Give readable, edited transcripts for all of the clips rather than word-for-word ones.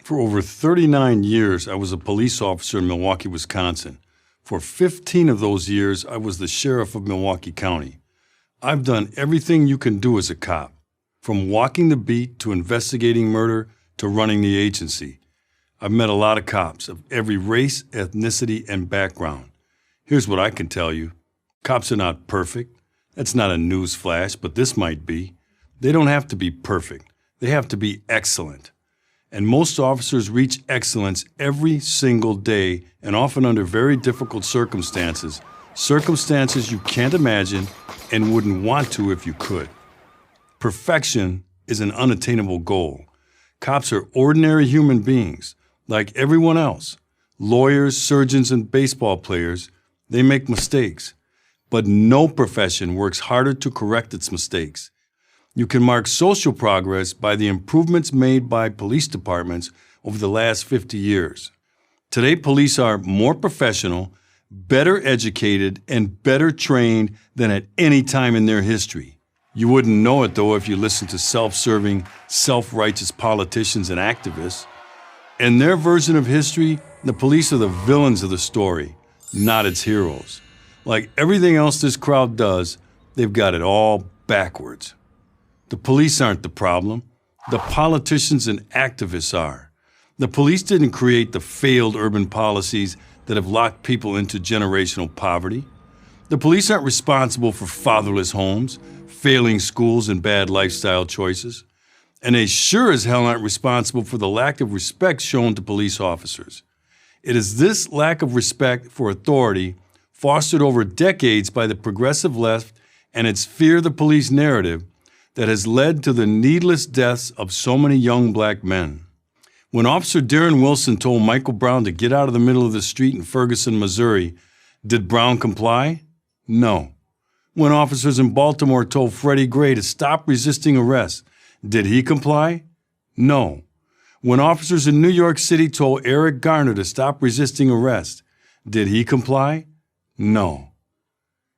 For over 39 years, I was a police officer in Milwaukee, Wisconsin. For 15 of those years, I was the sheriff of Milwaukee County. I've done everything you can do as a cop, from walking the beat to investigating murder to running the agency. I've met a lot of cops of every race, ethnicity, and background. Here's what I can tell you. Cops are not perfect. That's not a news flash, but this might be. They don't have to be perfect. They have to be excellent. And most officers reach excellence every single day and often under very difficult circumstances, circumstances you can't imagine and wouldn't want to if you could. Perfection is an unattainable goal. Cops are ordinary human beings, like everyone else. Lawyers, surgeons, and baseball players, they make mistakes. But no profession works harder to correct its mistakes. You can mark social progress by the improvements made by police departments over the last 50 years. Today, police are more professional, better educated, and better trained than at any time in their history. You wouldn't know it, though, if you listened to self-serving, self-righteous politicians and activists. In their version of history, the police are the villains of the story, not its heroes. Like everything else this crowd does, they've got it all backwards. The police aren't the problem. The politicians and activists are. The police didn't create the failed urban policies that have locked people into generational poverty. The police aren't responsible for fatherless homes, failing schools, and bad lifestyle choices. And they sure as hell aren't responsible for the lack of respect shown to police officers. It is this lack of respect for authority, fostered over decades by the progressive left and its fear the police narrative, that has led to the needless deaths of so many young black men. When Officer Darren Wilson told Michael Brown to get out of the middle of the street in Ferguson, Missouri, did Brown comply? No. When officers in Baltimore told Freddie Gray to stop resisting arrest, did he comply? No. When officers in New York City told Eric Garner to stop resisting arrest, did he comply? No.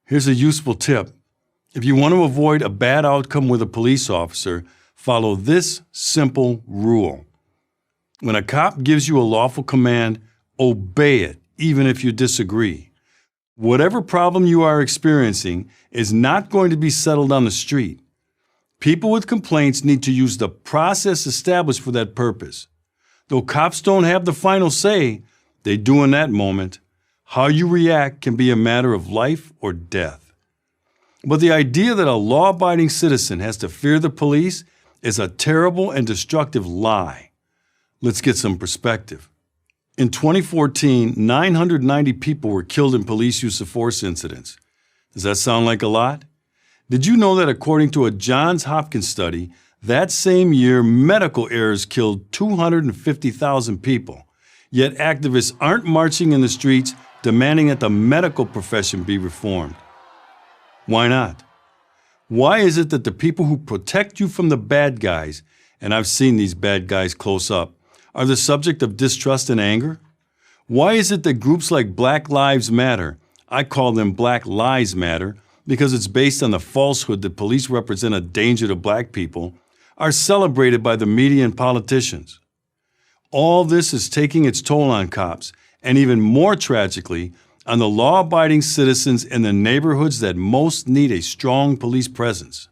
Here's a useful tip. If you want to avoid a bad outcome with a police officer, follow this simple rule. When a cop gives you a lawful command, obey it, even if you disagree. Whatever problem you are experiencing is not going to be settled on the street. People with complaints need to use the process established for that purpose. Though cops don't have the final say, they do in that moment. How you react can be a matter of life or death. But the idea that a law-abiding citizen has to fear the police is a terrible and destructive lie. Let's get some perspective. In 2014, 990 people were killed in police use of force incidents. Does that sound like a lot? Did you know that according to a Johns Hopkins study, that same year medical errors killed 250,000 people, yet activists aren't marching in the streets demanding that the medical profession be reformed? Why not? Why is it that the people who protect you from the bad guys, and I've seen these bad guys close up, are the subject of distrust and anger? Why is it that groups like Black Lives Matter, I call them Black Lies Matter because it's based on the falsehood that police represent a danger to black people, are celebrated by the media and politicians? All this is taking its toll on cops, and even more tragically, on the law-abiding citizens in the neighborhoods that most need a strong police presence.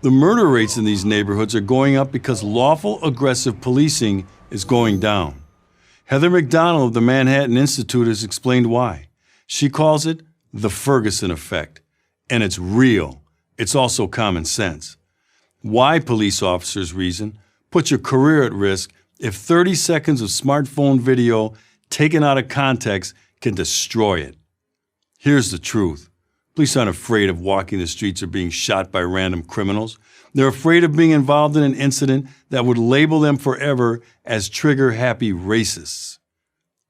The murder rates in these neighborhoods are going up because lawful, aggressive policing is going down. Heather McDonald of the Manhattan Institute has explained why. She calls it the Ferguson effect, and it's real. It's also common sense. Why, police officers reason, put your career at risk if 30 seconds of smartphone video taken out of context can destroy it. Here's the truth. Police aren't afraid of walking the streets or being shot by random criminals. They're afraid of being involved in an incident that would label them forever as trigger-happy racists.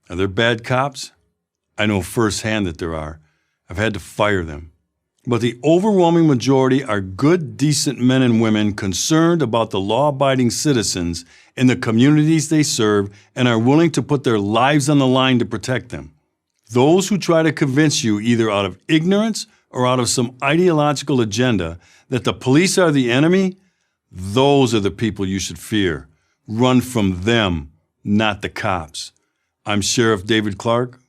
Are there bad cops? I know firsthand that there are. I've had to fire them. But the overwhelming majority are good, decent men and women concerned about the law-abiding citizens in the communities they serve and are willing to put their lives on the line to protect them. Those who try to convince you either out of ignorance or out of some ideological agenda that the police are the enemy, those are the people you should fear. Run from them, not the cops. I'm Sheriff David Clarke.